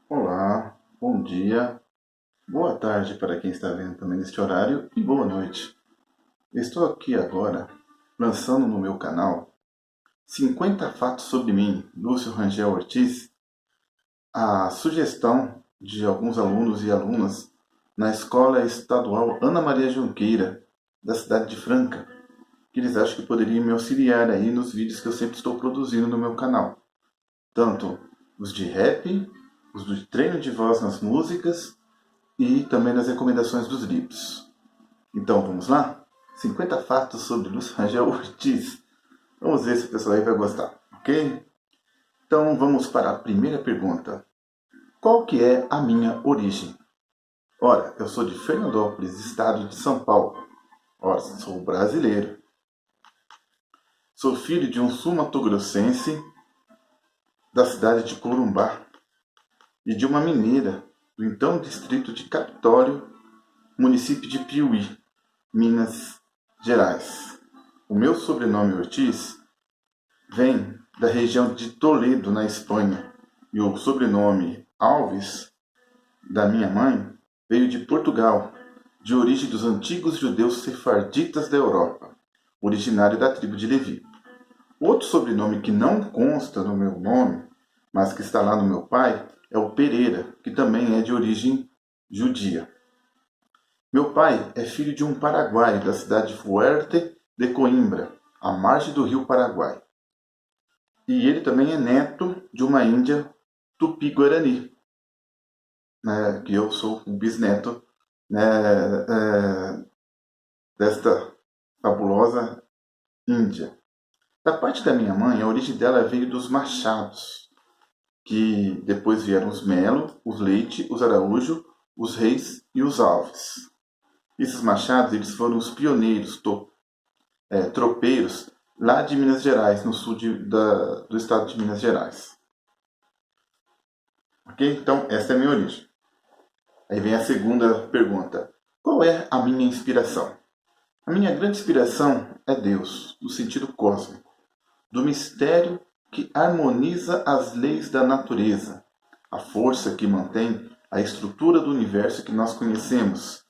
Olá, bom dia, boa tarde para quem está vendo também neste horário e boa noite. Estou aqui agora lançando no meu canal 50 fatos sobre mim, Lúcio Rangel Ortiz, a sugestão de alguns alunos e alunas na Escola Estadual Ana Maria Junqueira, da cidade de Franca, que eles acham que poderiam me auxiliar aí nos vídeos que eu sempre estou produzindo no meu canal. Tanto os de rap, os de treino de voz nas músicas e também nas recomendações dos livros. Então vamos lá? 50 fatos sobre Lúcio Rangel Ortiz. Vamos ver se o pessoal aí vai gostar, ok? Então vamos para a primeira pergunta. Qual que é a minha origem? Ora, eu sou de Fernandópolis, estado de São Paulo. Ora, sou brasileiro. Sou filho de um sul-mato-grossense da cidade de Corumbá e de uma mineira do então distrito de Capitólio, município de Piuí, Minas Gerais. O meu sobrenome Ortiz vem da região de Toledo, na Espanha, e o sobrenome Alves, da minha mãe, veio de Portugal, de origem dos antigos judeus sefarditas da Europa, originário da tribo de Levi. Outro sobrenome que não consta no meu nome, mas que está lá no meu pai, é o Pereira, que também é de origem judia. Meu pai é filho de um paraguaio da cidade de Fuerte de Coimbra, à margem do rio Paraguai. E ele também é neto de uma índia tupi-guarani, né, que eu sou o bisneto, né, desta fabulosa Índia. Da parte da minha mãe, a origem dela veio dos Machados, que depois vieram os Melo, os Leite, os Araújo, os Reis e os Alves. Esses Machados eles foram os pioneiros, tropeiros, lá de Minas Gerais, no sul do estado de Minas Gerais. Ok? Então, essa é a minha origem. Aí vem a segunda pergunta. Qual é a minha inspiração? A minha grande inspiração é Deus, no sentido cósmico, do mistério que harmoniza as leis da natureza, a força que mantém a estrutura do universo que nós conhecemos,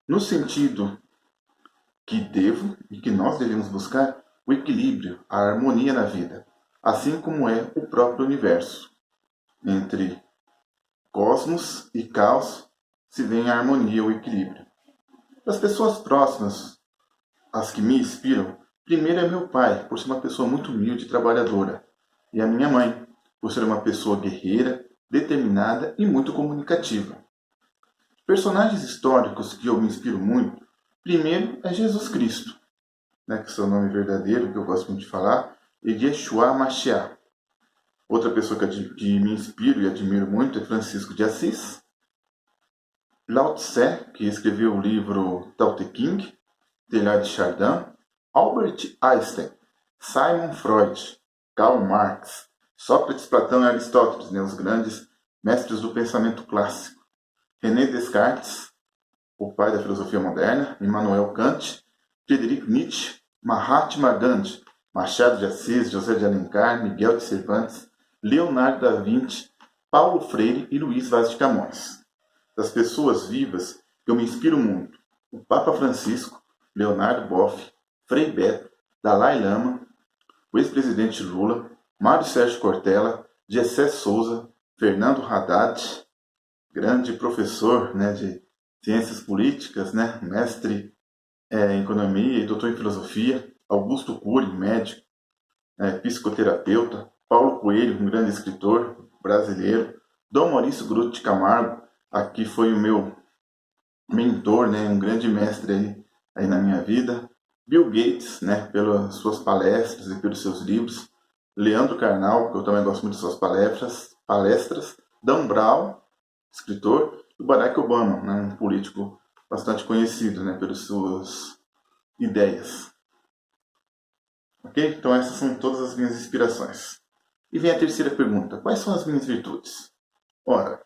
no sentido que devo e que nós devemos buscar o equilíbrio, a harmonia na vida, assim como é o próprio universo. Entre cosmos e caos se vê a harmonia, o equilíbrio. Das pessoas próximas, as que me inspiram, primeiro é meu pai, por ser uma pessoa muito humilde e trabalhadora, e a minha mãe, por ser uma pessoa guerreira, determinada e muito comunicativa. Personagens históricos que eu me inspiro muito, primeiro é Jesus Cristo, né, que é o seu nome verdadeiro, que eu gosto muito de falar, é Yeshua Mashiach. Outra pessoa que me inspiro e admiro muito é Francisco de Assis, Lao Tse, que escreveu o livro Tao Te Ching, Teilhard de Chardin, Albert Einstein, Sigmund Freud, Karl Marx, Sócrates, Platão e Aristóteles, né, os grandes mestres do pensamento clássico, René Descartes, o pai da filosofia moderna, Immanuel Kant, Friedrich Nietzsche, Mahatma Gandhi, Machado de Assis, José de Alencar, Miguel de Cervantes, Leonardo da Vinci, Paulo Freire e Luís Vaz de Camões. Das pessoas vivas, eu me inspiro muito. O Papa Francisco, Leonardo Boff, Frei Beto, Dalai Lama, o ex-presidente Lula, Mário Sérgio Cortella, Gessé Souza, Fernando Haddad, grande professor, né, de ciências políticas, né, mestre em economia e doutor em filosofia, Augusto Cury, médico, psicoterapeuta, Paulo Coelho, um grande escritor brasileiro, Dom Maurício Grutti de Camargo, aqui foi o meu mentor, né, um grande mestre aí na minha vida, Bill Gates, né, pelas suas palestras e pelos seus livros, Leandro Carnal, que eu também gosto muito de suas palestras, Dan Brown, escritor, e Barack Obama, né, um político bastante conhecido, né, pelas suas ideias. Ok? Então essas são todas as minhas inspirações. E vem a terceira pergunta. Quais são as minhas virtudes? Ora,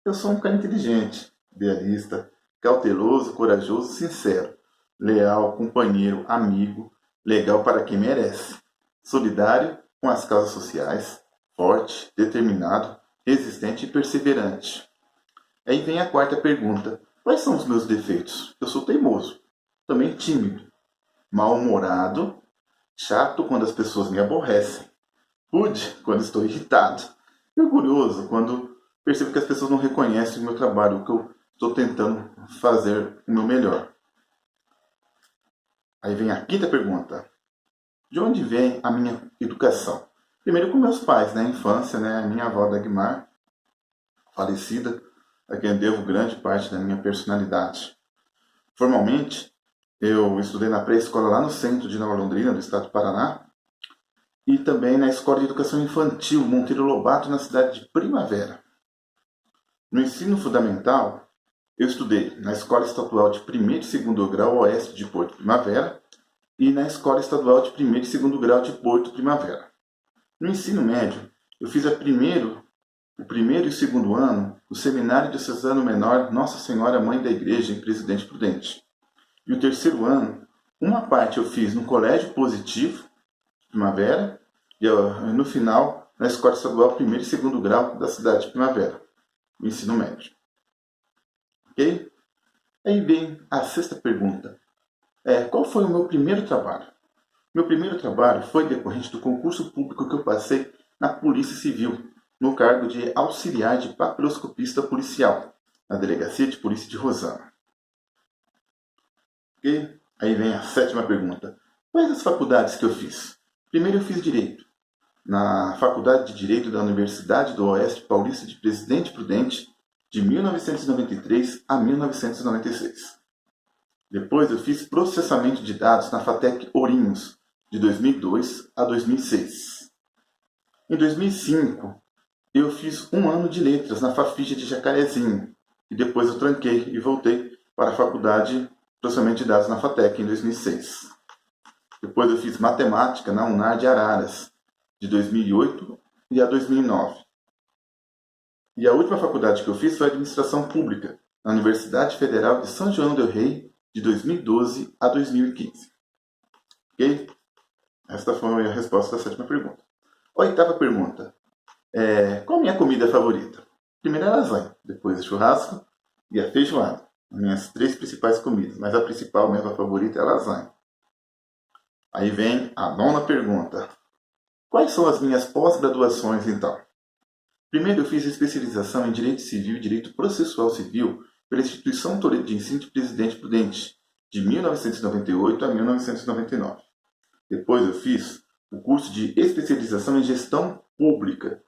eu sou um cara inteligente, idealista, cauteloso, corajoso, sincero, leal, companheiro, amigo, legal para quem merece, solidário com as causas sociais, forte, determinado, resistente e perseverante. Aí vem a quarta pergunta. Quais são os meus defeitos? Eu sou teimoso, também tímido, mal-humorado, chato quando as pessoas me aborrecem, rude quando estou irritado, e orgulhoso quando percebo que as pessoas não reconhecem o meu trabalho, o que eu estou tentando fazer o meu melhor. Aí vem a quinta pergunta. De onde vem a minha educação? Primeiro com meus pais, na infância, a minha avó Dagmar, falecida, a quem devo grande parte da minha personalidade. Formalmente, eu estudei na pré-escola lá no centro de Nova Londrina, do estado do Paraná, e também na Escola de Educação Infantil Monteiro Lobato, na cidade de Primavera. No ensino fundamental, eu estudei na Escola Estadual de 1º e 2º Grau Oeste de Porto Primavera e na Escola Estadual de 1º e 2º Grau de Porto Primavera. No ensino médio, eu fiz o primeiro e o segundo ano do Seminário Diocesano Menor Nossa Senhora Mãe da Igreja em Presidente Prudente. E o terceiro ano, uma parte eu fiz no Colégio Positivo, Primavera, e no final, na Escola Estadual 1º e 2º Grau da cidade de Primavera, no ensino médio. Ok? Aí vem a sexta pergunta. Qual foi o meu primeiro trabalho? Meu primeiro trabalho foi decorrente do concurso público que eu passei na Polícia Civil, no cargo de auxiliar de papiloscopista policial, na Delegacia de Polícia de Rosana. Ok? Aí vem a sétima pergunta. Quais as faculdades que eu fiz? Primeiro eu fiz Direito, na Faculdade de Direito da Universidade do Oeste Paulista de Presidente Prudente, de 1993 a 1996. Depois eu fiz Processamento de Dados na FATEC Ourinhos, de 2002 a 2006. Em 2005, eu fiz um ano de Letras na Fafija de Jacarezinho, e depois eu tranquei e voltei para a Faculdade de Processamento de Dados na FATEC em 2006. Depois eu fiz Matemática na UNAR de Araras, de 2008 e a 2009. E a última faculdade que eu fiz foi Administração Pública, na Universidade Federal de São João del Rei, de 2012 a 2015. Ok? Esta foi a resposta da sétima pergunta. Oitava pergunta. Qual a minha comida favorita? Primeiro a lasanha, depois o churrasco e a feijoada. As minhas três principais comidas, mas a principal, mesmo a favorita, é a lasanha. Aí vem a nona pergunta. Quais são as minhas pós-graduações, então? Primeiro eu fiz especialização em Direito Civil e Direito Processual Civil pela Instituição Toledo de Ensino de Presidente Prudente, de 1998 a 1999. Depois eu fiz o curso de especialização em Gestão Pública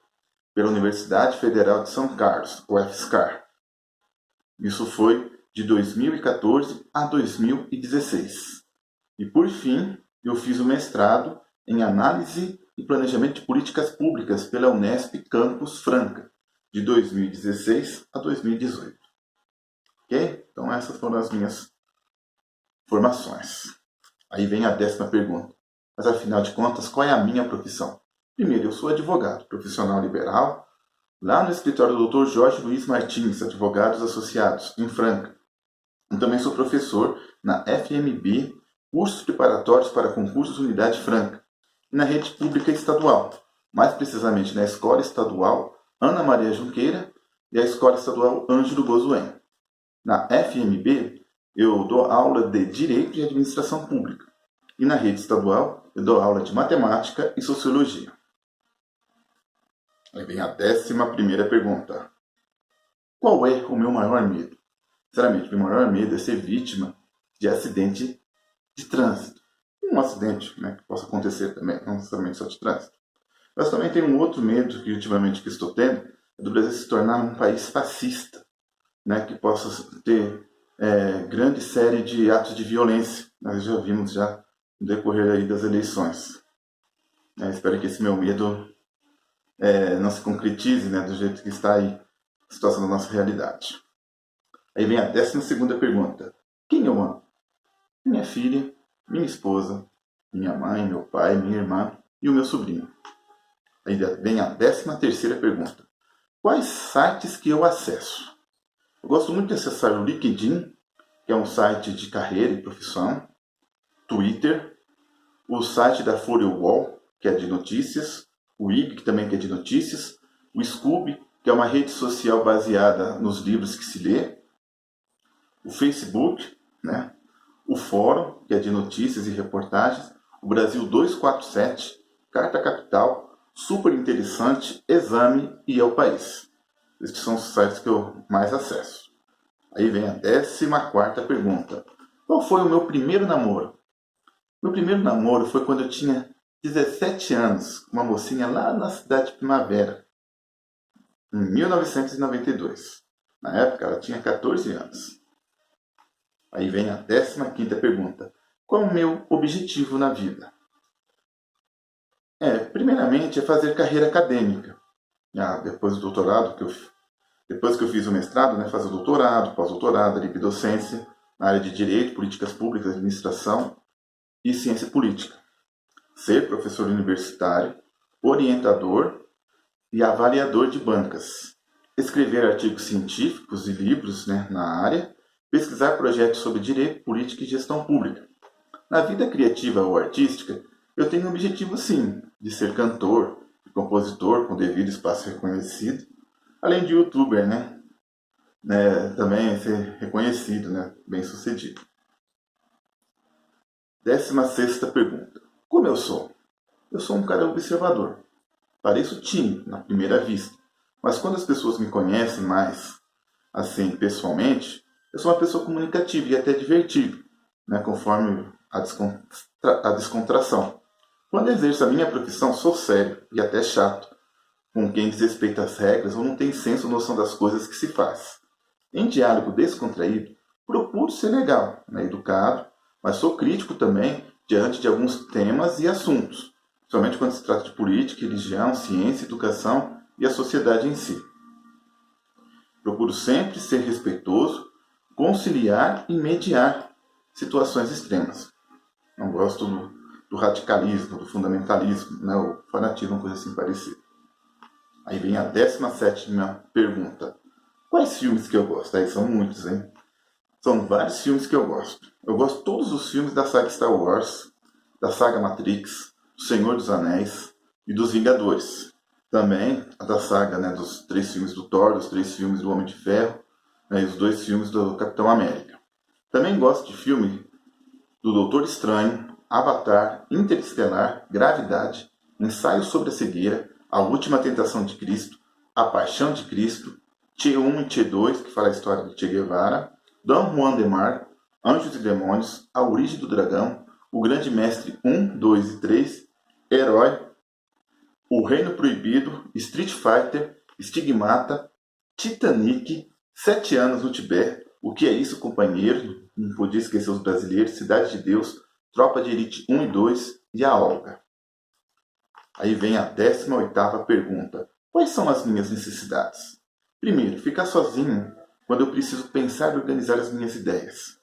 pela Universidade Federal de São Carlos, UFSCar. Isso foi de 2014 a 2016. E por fim, eu fiz o mestrado em Análise e Planejamento de Políticas Públicas pela Unesp Campus Franca, de 2016 a 2018. Ok? Então essas foram as minhas formações. Aí vem a 10ª pergunta. Mas afinal de contas, qual é a minha profissão? Primeiro, eu sou advogado, profissional liberal, lá no escritório do Dr. Jorge Luiz Martins, Advogados Associados, em Franca. Eu também sou professor na FMB, Cursos Preparatórios para Concursos Unidade Franca, e na rede pública estadual, mais precisamente na Escola Estadual Ana Maria Junqueira e a Escola Estadual Ângelo Gozuem. Na FMB, eu dou aula de Direito e Administração Pública, e na rede estadual, eu dou aula de Matemática e Sociologia. Aí vem a 11ª pergunta. Qual é o meu maior medo? Sinceramente, meu maior medo é ser vítima de acidente de trânsito. Um acidente que possa acontecer também, não necessariamente só de trânsito. Mas também tem um outro medo que ultimamente que estou tendo, é do Brasil se tornar um país fascista, que possa ter grande série de atos de violência. Nós já vimos no decorrer aí das eleições. Espero que esse meu medo não se concretize do jeito que está aí a situação da nossa realidade. Aí vem a 12ª pergunta. Quem eu amo? Minha filha, minha esposa, minha mãe, meu pai, minha irmã e o meu sobrinho. Aí vem a 13ª pergunta. Quais sites que eu acesso? Eu gosto muito de acessar o LinkedIn, que é um site de carreira e profissão, Twitter, o site da Folha UOL, que é de notícias, o IG, que também é de notícias, o Scoob, que é uma rede social baseada nos livros que se lê, o Facebook, né? O Fórum, que é de notícias e reportagens, o Brasil 247, Carta Capital, Super Interessante, Exame e El País. Esses são os sites que eu mais acesso. Aí vem a 14ª pergunta. Qual foi o meu primeiro namoro? Meu primeiro namoro foi quando eu tinha 17 anos, com uma mocinha lá na cidade de Primavera, em 1992. Na época ela tinha 14 anos. Aí vem a 15ª pergunta. Qual o meu objetivo na vida? Primeiramente é fazer carreira acadêmica. Depois do doutorado, depois que eu fiz o mestrado, né, fazer o doutorado, pós-doutorado, docência na área de Direito, Políticas Públicas, Administração e Ciência Política. Ser professor universitário, orientador e avaliador de bancas. Escrever artigos científicos e livros, né, na área. Pesquisar projetos sobre Direito, Política e Gestão Pública. Na vida criativa ou artística, eu tenho o objetivo, sim, de ser cantor e compositor com devido espaço reconhecido, além de youtuber, né? Também ser reconhecido, né? Bem sucedido. 16ª pergunta. Como eu sou? Eu sou um cara observador. Pareço tímido na primeira vista, mas quando as pessoas me conhecem mais, assim, pessoalmente, eu sou uma pessoa comunicativa e até divertida, né? Conforme a descontração. Quando exerço a minha profissão, sou sério e até chato, com quem desrespeita as regras ou não tem senso ou noção das coisas que se faz. Em diálogo descontraído, procuro ser legal, né, educado, mas sou crítico também diante de alguns temas e assuntos, principalmente quando se trata de política, religião, ciência, educação e a sociedade em si. Procuro sempre ser respeitoso, conciliar e mediar situações extremas. Não gosto do radicalismo, do fundamentalismo, né, o fanatismo, coisa assim parecida. Aí vem a 17ª pergunta. Quais filmes que eu gosto? Aí são muitos, hein? São vários filmes que eu gosto. Eu gosto de todos os filmes da saga Star Wars, da saga Matrix, do Senhor dos Anéis e dos Vingadores. Também a da saga, né, dos 3 filmes do Thor, dos 3 filmes do Homem de Ferro, né, e os 2 filmes do Capitão América. Também gosto de filme do Doutor Estranho, Avatar, Interestelar, Gravidade, Ensaio sobre a Cegueira, A Última Tentação de Cristo, A Paixão de Cristo, Che 1 e Che 2, que fala a história de Che Guevara, Dom Juan de Mar, Anjos e Demônios, A Origem do Dragão, O Grande Mestre 1, 2 e 3, Herói, O Reino Proibido, Street Fighter, Stigmata, Titanic, 7 anos no Tibete, O Que É Isso, Companheiro, não podia esquecer os brasileiros, Cidade de Deus, Tropa de Elite 1 e 2 e A Olga. Aí vem a 18ª pergunta. Quais são as minhas necessidades? Primeiro, ficar sozinho quando eu preciso pensar e organizar as minhas ideias.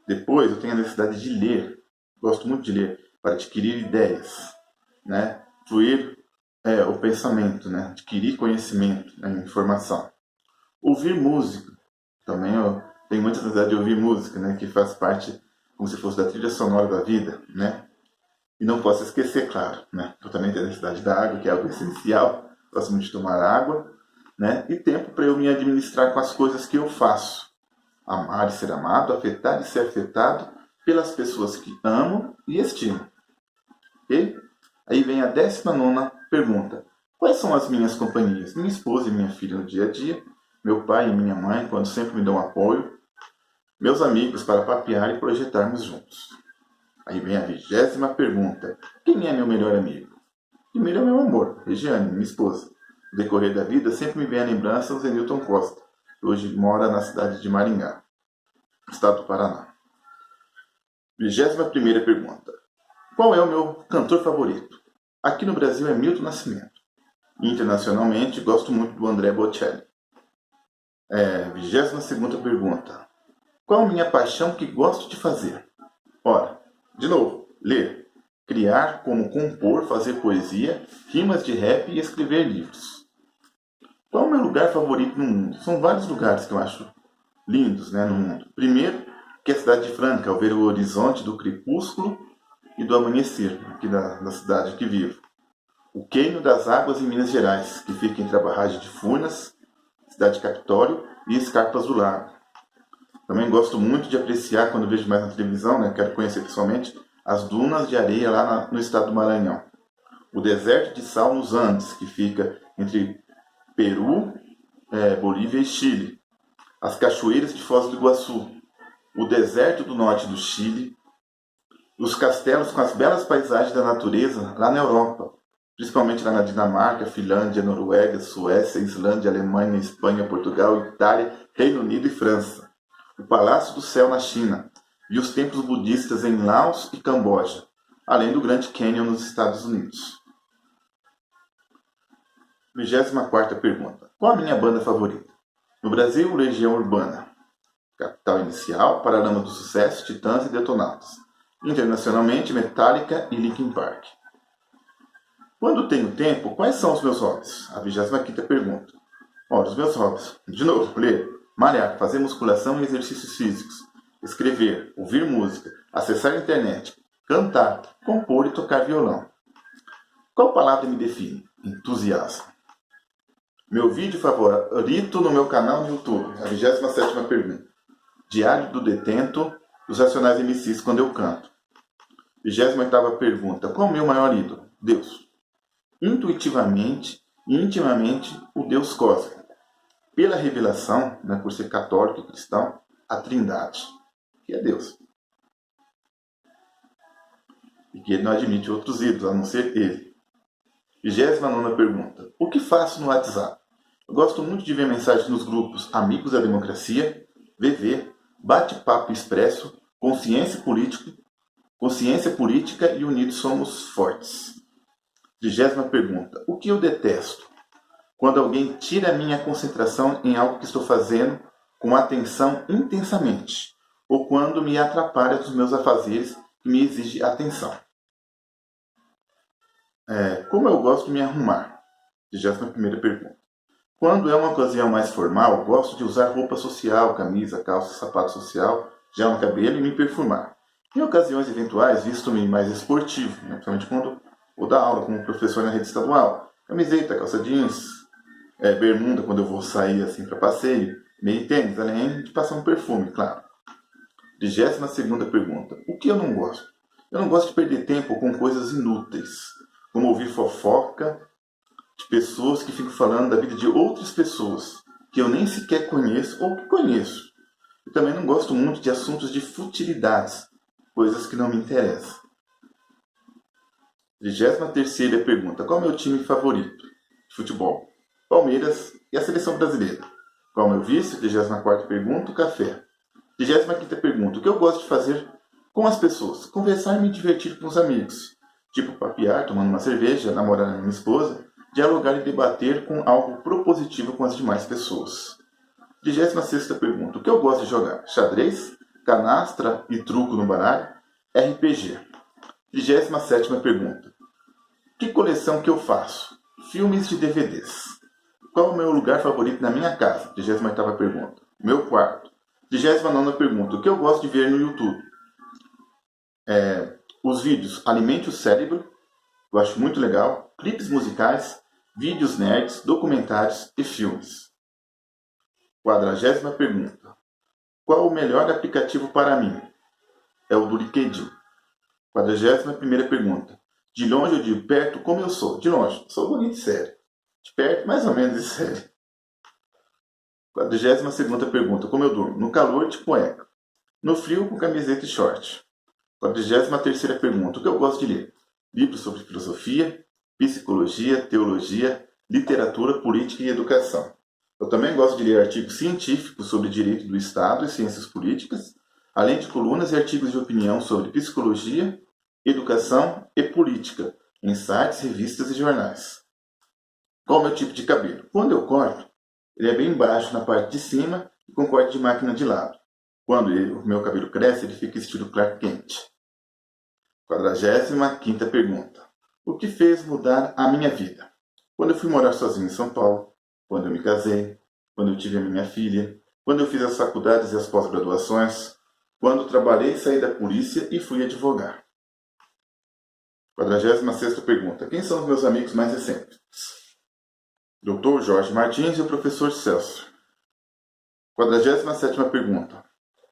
Depois, eu tenho a necessidade de ler. Gosto muito de ler para adquirir ideias, né? Fluir o pensamento, né? Adquirir conhecimento, né? Informação. Ouvir música. Também eu tenho muita necessidade de ouvir música, né? Que faz parte, como se fosse da trilha sonora da vida, né? E não posso esquecer, claro, né? Eu também tenho a necessidade da água, que é algo essencial. Gosto muito de tomar água, né? E tempo para eu me administrar com as coisas que eu faço. Amar e ser amado, afetar e ser afetado pelas pessoas que amo e estimo. Ok? Aí vem a 19ª pergunta. Quais são as minhas companhias? Minha esposa e minha filha no dia a dia, meu pai e minha mãe, quando sempre me dão apoio, meus amigos para papear e projetarmos juntos. Aí vem a 20ª pergunta. Quem é meu melhor amigo? Primeiro é meu amor, Regiane, minha esposa. No decorrer da vida, sempre me vem a lembrança o Zenilton Costa, que hoje mora na cidade de Maringá, estado do Paraná. 21ª pergunta. Qual é o meu cantor favorito? Aqui no Brasil é Milton Nascimento. Internacionalmente, gosto muito do André Bocelli. 22ª pergunta. Qual a minha paixão que gosto de fazer? Ora, de novo, ler, criar, como compor, fazer poesia, rimas de rap e escrever livros. Qual é o meu lugar favorito no mundo? São vários lugares que eu acho lindos, né, no mundo. Primeiro, que é a cidade de Franca, ao ver o horizonte do crepúsculo e do amanhecer, aqui da cidade que vivo. o Quênio das Águas em Minas Gerais, que fica entre a barragem de Furnas, cidade de Capitólio e Escarpas do Lago. Também gosto muito de apreciar, quando vejo mais na televisão, né, quero conhecer pessoalmente, as dunas de areia lá no estado do Maranhão. O deserto de sal nos Andes, que fica entre Peru, Bolívia e Chile. As cachoeiras de Foz do Iguaçu. O deserto do norte do Chile. Os castelos com as belas paisagens da natureza lá na Europa, principalmente lá na Dinamarca, Finlândia, Noruega, Suécia, Islândia, Alemanha, Espanha, Portugal, Itália, Reino Unido e França. O Palácio do Céu na China e os templos budistas em Laos e Camboja, além do Grand Canyon nos Estados Unidos. 24ª pergunta. Qual a minha banda favorita? No Brasil, Legião Urbana. Capital Inicial, Paralamas do Sucesso, Titãs e Detonautas. Internacionalmente, Metallica e Linkin Park. Quando tenho tempo, quais são os meus hobbies? A 25ª pergunta. Ora, os meus hobbies. De novo, ler, malhar, fazer musculação e exercícios físicos, escrever, ouvir música, acessar a internet, cantar, compor e tocar violão. Qual palavra me define? Entusiasmo. Meu vídeo favorito no meu canal no YouTube. A 27ª pergunta. Diário do Detento dos Racionais MCs quando eu canto. 28ª pergunta. Qual é o meu maior ídolo? Deus. Intuitivamente e intimamente o Deus cósmico. Pela revelação, né, por ser católico e cristão, a Trindade, que é Deus. E que ele não admite outros ídolos, a não ser ele. 29ª pergunta. O que faço no WhatsApp? Eu gosto muito de ver mensagens nos grupos Amigos da Democracia, VV, Bate-Papo Expresso, Consciência Política e Unidos Somos Fortes. 30ª pergunta. O que eu detesto? Quando alguém tira a minha concentração em algo que estou fazendo com atenção intensamente, ou quando me atrapalha dos meus afazeres e me exige atenção. Como eu gosto de me arrumar? 31ª pergunta. Quando é uma ocasião mais formal, gosto de usar roupa social, camisa, calça, sapato social, gel no cabelo e me perfumar. Em ocasiões eventuais, visto-me mais esportivo, né? Principalmente quando vou dar aula como professor na rede estadual. Camiseta, calça jeans, bermuda quando eu vou sair assim para passeio, meio tênis, além de passar um perfume, claro. 32ª pergunta. O que eu não gosto? Eu não gosto de perder tempo com coisas inúteis, como ouvir fofoca de pessoas que ficam falando da vida de outras pessoas que eu nem sequer conheço ou que conheço. Eu também não gosto muito de assuntos de futilidades, coisas que não me interessam. 33ª pergunta. Qual é o meu time favorito de futebol? Palmeiras e a seleção brasileira. Qual é o meu vício? 34ª pergunta. O café. 35ª pergunta. O que eu gosto de fazer com as pessoas? Conversar e me divertir com os amigos. Tipo papear, tomando uma cerveja, namorar a minha esposa, dialogar e debater com algo propositivo com as demais pessoas. 36ª pergunta. O que eu gosto de jogar? Xadrez, canastra e truco no baralho, RPG. 37ª pergunta. Que coleção que eu faço? Filmes de DVDs. Qual é o meu lugar favorito na minha casa? 38ª pergunta. Meu quarto. 39ª pergunta. O que eu gosto de ver no YouTube? Os vídeos Alimente o Cérebro, eu acho muito legal, clipes musicais, vídeos nerds, documentários e filmes. 40ª pergunta. Qual o melhor aplicativo para mim? É o do LinkedIn. 41ª pergunta. De longe ou de perto, como eu sou? De longe, sou bonito e sério. De perto, mais ou menos e sério. 42ª pergunta. Como eu durmo? No calor, de cueca. No frio, com camiseta e short. 43ª pergunta. O que eu gosto de ler? Livros sobre filosofia, psicologia, teologia, literatura, política e educação. Eu também gosto de ler artigos científicos sobre direito do Estado e ciências políticas, além de colunas e artigos de opinião sobre psicologia, educação e política, em sites, revistas e jornais. Qual é o meu tipo de cabelo? Quando eu corto, ele é bem baixo na parte de cima e com corte de máquina de lado. Quando o meu cabelo cresce, ele fica estilo Clark Kent. 45ª pergunta. O que fez mudar a minha vida? Quando eu fui morar sozinho em São Paulo, quando eu me casei, quando eu tive a minha filha, quando eu fiz as faculdades e as pós-graduações, quando trabalhei e saí da polícia e fui advogar. 46ª pergunta. Quem são os meus amigos mais recentes? Dr. Jorge Martins e o professor Celso. 47ª pergunta.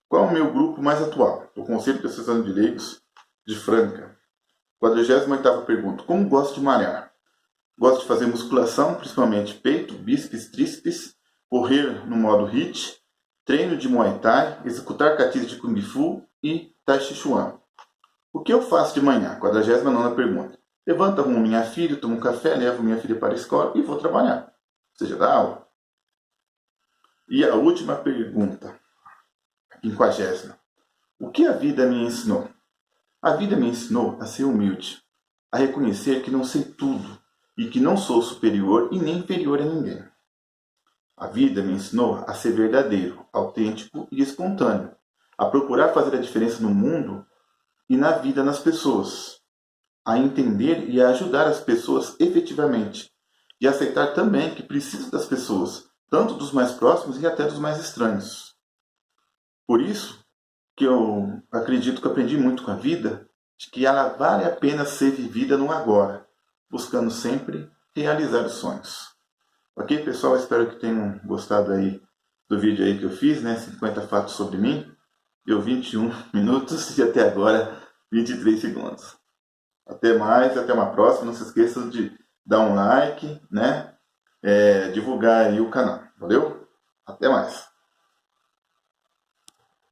Qual é o meu grupo mais atual? O Conselho Diocesano de Leigos de Franca. 48ª pergunta. Como gosto de malhar? Gosto de fazer musculação, principalmente peito, bíceps, tríceps, correr no modo HIIT, treino de Muay Thai, executar catis de Kung Fu e Tai Chi Chuan. O que eu faço de manhã? 49ª pergunta. Levanto, arrumo minha filha, tomo um café, levo minha filha para a escola e vou trabalhar. Ou seja, dar aula. E a última pergunta, 50ª. O que a vida me ensinou? A vida me ensinou a ser humilde, a reconhecer que não sei tudo e que não sou superior e nem inferior a ninguém. A vida me ensinou a ser verdadeiro, autêntico e espontâneo, a procurar fazer a diferença no mundo e na vida das pessoas, a entender e a ajudar as pessoas efetivamente, e aceitar também que preciso das pessoas, tanto dos mais próximos e até dos mais estranhos. Por isso que eu acredito que aprendi muito com a vida, de que ela vale a pena ser vivida no agora, buscando sempre realizar os sonhos. Ok, pessoal? Espero que tenham gostado aí do vídeo aí que eu fiz, né? 50 fatos sobre mim. Deu 21 minutos e até agora 23 segundos. Até mais, até uma próxima. Não se esqueçam de dar um like, né? Divulgar aí o canal. Valeu? Até mais.